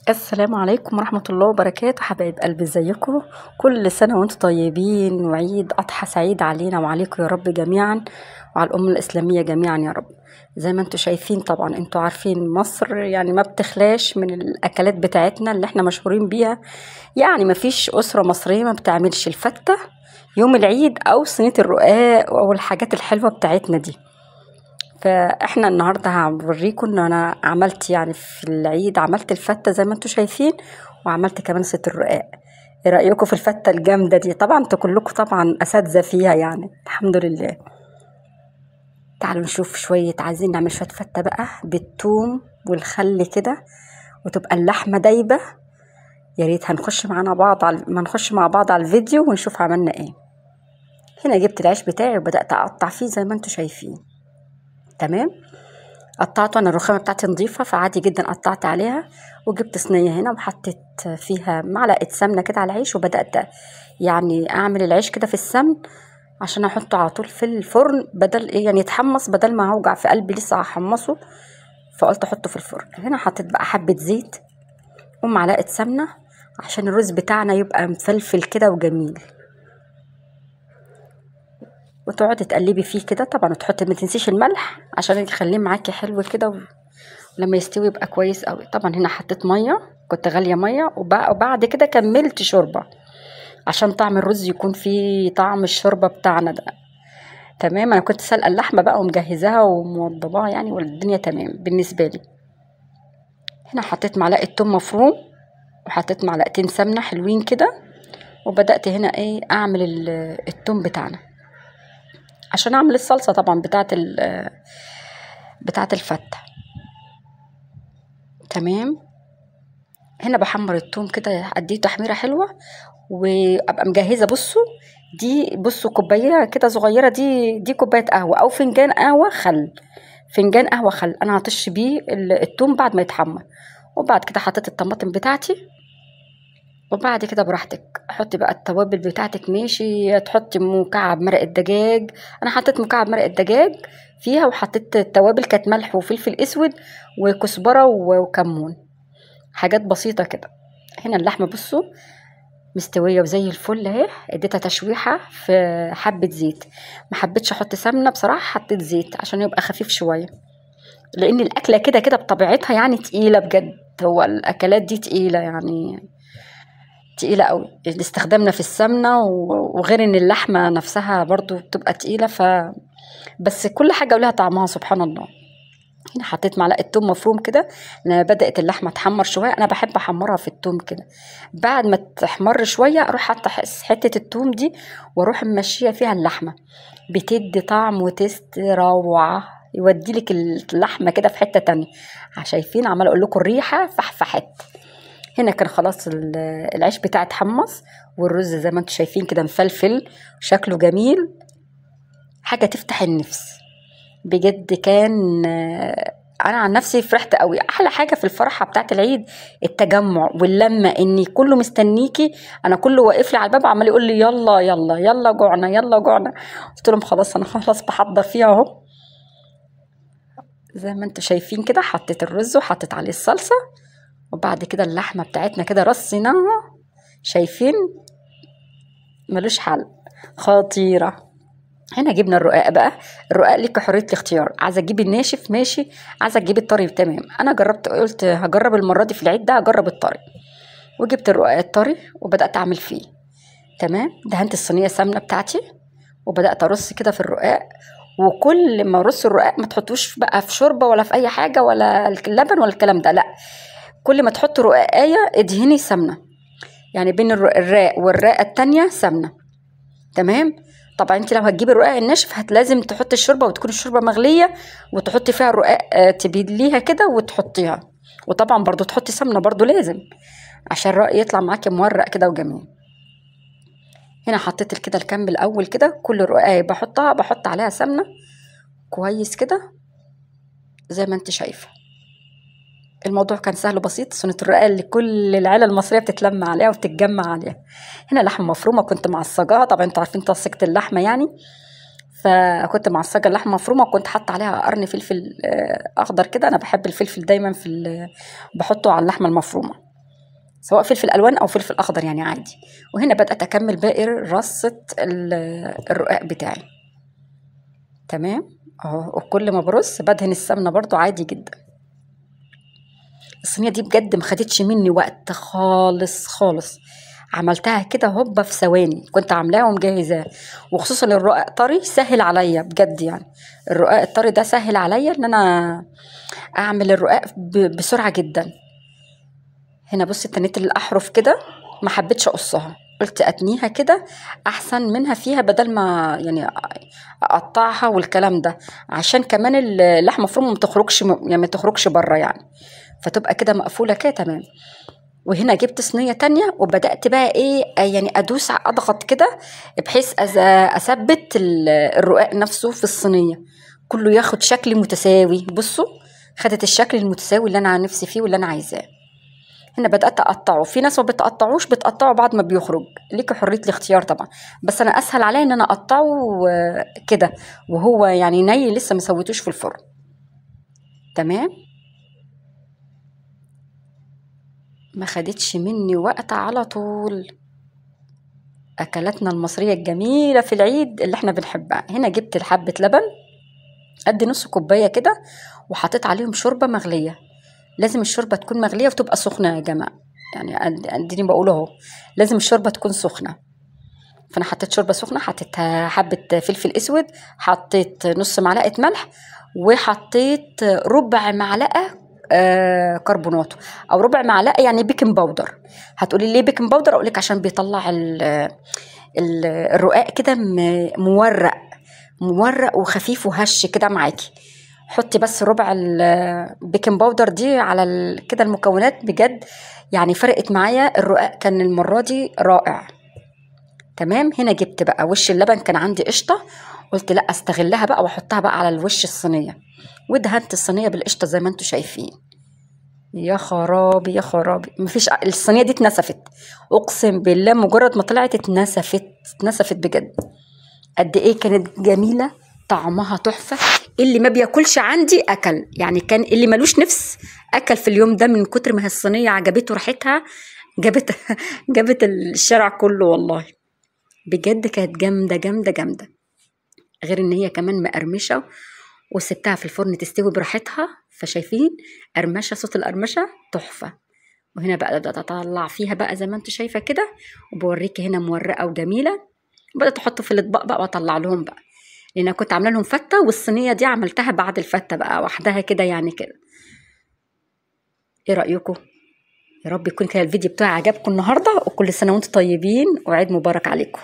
السلام عليكم ورحمة الله وبركاته. حبايب قلبي، ازيكم؟ كل سنة وانتم طيبين، وعيد أضحى سعيد علينا وعليكم يا رب جميعا، وعلى الأمة الإسلامية جميعا يا رب. زي ما انتم شايفين، طبعا انتم عارفين مصر يعني ما بتخلاش من الأكلات بتاعتنا اللي احنا مشهورين بيها. يعني ما فيش أسرة مصرية ما بتعملش الفتة يوم العيد أو صينية الرقاق أو الحاجات الحلوة بتاعتنا دي. فاحنا النهارده هوريكم ان انا عملت، يعني في العيد عملت الفته زي ما انتم شايفين، وعملت كمان صينيه الرقاق. ايه رايكم في الفته الجامده دي؟ طبعا انتوا كلكم طبعا اساتذه فيها، يعني الحمد لله. تعالوا نشوف شويه، عايزين نعمل شويه فته بقى بالثوم والخل كده، وتبقى اللحمه دايبه. يا ريت هنخش معانا بعض ما نخش مع بعض على الفيديو ونشوف عملنا ايه. هنا جبت العيش بتاعي وبدات اقطع فيه زي ما انتم شايفين. تمام. قطعته، انا الرخامه بتاعتي نظيفه فعادي جدا قطعت عليها. وجبت صينيه هنا وحطيت فيها معلقه سمنه كده على العيش، وبدات يعني اعمل العيش كده في السمن عشان احطه على طول في الفرن، بدل ايه يعني يتحمص، بدل ما هوجع في قلبي لسه هحمصه. فقلت احطه في الفرن. هنا حطيت بقى حبه زيت ومعلقه سمنه عشان الرز بتاعنا يبقى مفلفل كده وجميل. وتقعدي تقلبي فيه كده طبعا، وتحطي ما تنسيش الملح عشان يخليه معاكي حلو كده، لما يستوي يبقى كويس قوي. طبعا هنا حطيت ميه، كنت غاليه ميه، وبعد كده كملت شوربه عشان طعم الرز يكون فيه طعم الشوربه بتاعنا ده. تمام. انا كنت سلقه اللحمه بقى ومجهزاها وموضباها يعني، والدنيا تمام بالنسبه لي. هنا حطيت معلقه توم مفروم، وحطيت معلقتين سمنه حلوين كده، وبدات هنا ايه اعمل التوم بتاعنا عشان اعمل الصلصه طبعا بتاعه الفته. تمام. هنا بحمر التوم كده، اديه تحميره حلوه، وابقى مجهزه. بصوا كوبايه كده صغيره، دي كوبايه قهوه او فنجان قهوه خل. فنجان قهوه خل انا هطش بيه التوم بعد ما يتحمر. وبعد كده حطيت الطماطم بتاعتي، وبعد كده براحتك حطي بقى التوابل بتاعتك. ماشي، تحطي مكعب مرق الدجاج. انا حطيت مكعب مرق الدجاج فيها، وحطيت التوابل كانت ملح وفلفل اسود وكزبره وكمون، حاجات بسيطه كده. هنا اللحمه بصوا مستويه وزي الفل اهي. اديتها تشويحه في حبه زيت، ما حبيتش احط سمنه بصراحه، حطيت زيت عشان يبقى خفيف شويه، لان الاكله كده كده بطبيعتها يعني تقيله بجد. هو الاكلات دي تقيله يعني، تقيله قوي استخدامنا في السمنه، وغير ان اللحمه نفسها برضو بتبقى تقيله. بس كل حاجه ولها طعمها سبحان الله. هنا حطيت معلقه توم مفروم كده. لما بدات اللحمه تحمر شويه، انا بحب احمرها في التوم كده، بعد ما تحمر شويه اروح حاطه حته التوم دي، واروح ممشيه فيها اللحمه. بتدي طعم وتست روعه، يوديلك اللحمه كده في حته تانية. شايفين عماله اقول لكم الريحه فحفحت. هنا كان خلاص العيش بتاعي اتحمص، والرز زي ما انتم شايفين كده مفلفل شكله جميل، حاجه تفتح النفس بجد. كان انا عن نفسي فرحت قوي. احلى حاجه في الفرحه بتاعت العيد التجمع واللمه، اني كله مستنيكي. انا كله واقف لي على الباب عمال يقول لي يلا يلا يلا جوعنا يلا جوعنا. قلت لهم خلاص انا خلاص بحضر فيها اهو. زي ما انتم شايفين كده حطيت الرز وحطيت عليه الصلصه، وبعد كده اللحمه بتاعتنا كده رصيناها. شايفين ملوش حل، خطيره. هنا جبنا الرقاق بقى. الرقاق ليك حريه الاختيار، عايزه تجيبي الناشف ماشي، عايزه تجيبي الطري تمام. انا جربت، قلت هجرب المره دي في العيد ده هجرب الطري، وجبت الرقاق الطري وبدات اعمل فيه. تمام. دهنت الصينيه سمنه بتاعتي، وبدات ارص كده في الرقاق. وكل ما ارص الرقاق ما تحطوش بقى في شوربه ولا في اي حاجه ولا اللبن ولا الكلام ده، لا. كل ما تحط رقاقيه ادهني سمنه، يعني بين الرقاق والرقاقه التانية سمنه. تمام. طبعا انت لو هتجيبي الرقاق الناشف لازم تحطي الشوربه، وتكون الشوربه مغليه، وتحطي فيها الرقاق تبليها كده وتحطيها. وطبعا برضو تحطي سمنه برضو لازم، عشان الرقاق يطلع معاكي مورق كده وجميل. هنا حطيت كده الكم الاول كده، كل رقاق بحط عليها سمنه كويس كده زي ما انت شايفه. الموضوع كان سهل وبسيط. صينيه الرقاق اللي كل العيله المصريه بتتلم عليها وتتجمع عليها. هنا لحمه مفرومه كنت معصجاها، طبعا انتوا عارفين تصيجه اللحمه يعني. فكنت معصجه اللحمه مفرومه، وكنت حاطه عليها قرن فلفل اخضر كده. انا بحب الفلفل دايما بحطه على اللحمه المفرومه. سواء فلفل الوان او فلفل اخضر يعني عادي. وهنا بدات اكمل باقي رصه الرقاق بتاعي. تمام اهو. وكل ما برص بدهن السمنه برضو عادي جدا. الصينيه دي بجد ما خدتش مني وقت خالص خالص، عملتها كده هوبا في ثواني، كنت عاملاها ومجهزاه. وخصوصا الرقاق طري سهل عليا بجد، يعني الرقاق الطري ده سهل عليا ان انا اعمل الرقاق بسرعه جدا. هنا بصي تنيت الاحرف كده، ما حبيتش اقصها، قلت اتنيها كده احسن منها فيها، بدل ما يعني اقطعها والكلام ده، عشان كمان اللحمه مفرومه ما تخرجش يعني ما تخرجش بره يعني، فتبقى كده مقفوله كده تمام. وهنا جبت صينيه تانية وبدات بقى ايه يعني ادوس اضغط كده بحيث اثبت الرقاق نفسه في الصينيه كله ياخد شكل متساوي. بصوا خدت الشكل المتساوي اللي انا نفسي فيه واللي انا عايزاه. هنا بدات اقطعه، في ناس ما بتقطعوش، بتقطعه بعد ما بيخرج، ليكي حريه الاختيار طبعا، بس انا اسهل عليا ان انا اقطعه كده وهو يعني ني لسه ما سويتوش في الفرن. تمام. ما خدتش مني وقت على طول. اكلاتنا المصريه الجميله في العيد اللي احنا بنحبها. هنا جبت حبه لبن قد نص كوبايه كده، وحطيت عليهم شوربه مغليه. لازم الشوربه تكون مغليه وتبقى سخنه يا جماعه، يعني اديني بقول اهو لازم الشوربه تكون سخنه. فانا حطيت شوربه سخنه، حطيت حبه فلفل اسود، حطيت نص معلقه ملح، وحطيت ربع معلقه كربونات، او ربع معلقه يعني بيكنج باودر. هتقولي ليه بيكنج باودر؟ اقولك عشان بيطلع الرقاق كده مورق مورق وخفيف وهش كده معاكي. حطي بس ربع البيكنج باودر دي على كده المكونات، بجد يعني فرقت معايا. الرقاق كان المره دي رائع. تمام. هنا جبت بقى وش اللبن، كان عندي قشطه، قلت لا استغلها بقى واحطها بقى على الوش الصينيه، ودهنت الصينيه بالقشطه زي ما انتم شايفين. يا خرابي يا خرابي، مفيش، الصينيه دي اتنسفت، اقسم بالله مجرد ما طلعت اتنسفت بجد. قد ايه كانت جميله، طعمها تحفه. اللي ما بياكلش عندي اكل، يعني كان اللي ملوش نفس اكل في اليوم ده من كتر ما هي الصينيه عجبته ريحتها، جابت جابت الشارع كله والله. بجد كانت جامده جامده جامده، غير ان هي كمان مقرمشه، وسبتها في الفرن تستوي براحتها. فشايفين قرمشه، صوت القرمشه تحفه. وهنا بقى بدات اطلع فيها بقى زي ما انتم شايفه كده، وبوريكي هنا مورقه وجميله. بدات احط في الاطباق بقى واطلع لهم بقى، لان انا كنت عامله لهم فته، والصينيه دي عملتها بعد الفته بقى وحدها كده يعني كده. ايه رايكم؟ يا رب يكون كده الفيديو بتاعي عجبكم النهارده، وكل سنه وانتم طيبين وعيد مبارك عليكم.